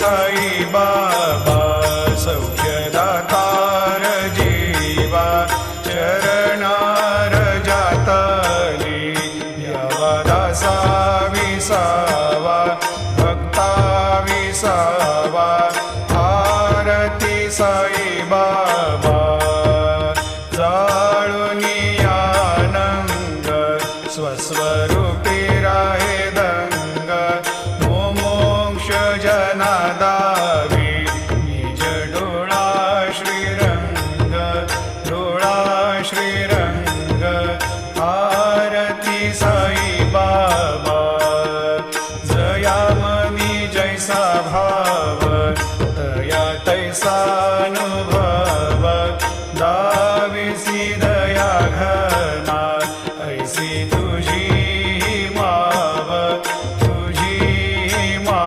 साई बाबा सौख्यदातार जीवा चरणार जातली यावा दासा विसावा भक्ता विसावा आरती साई बाबा जाळुनी आनंद स्वस्वरूपी राहे दंग मोक्ष जनादावी निज डोळा श्रीरंग आरती साई बाबा जयामनी जैसा भाव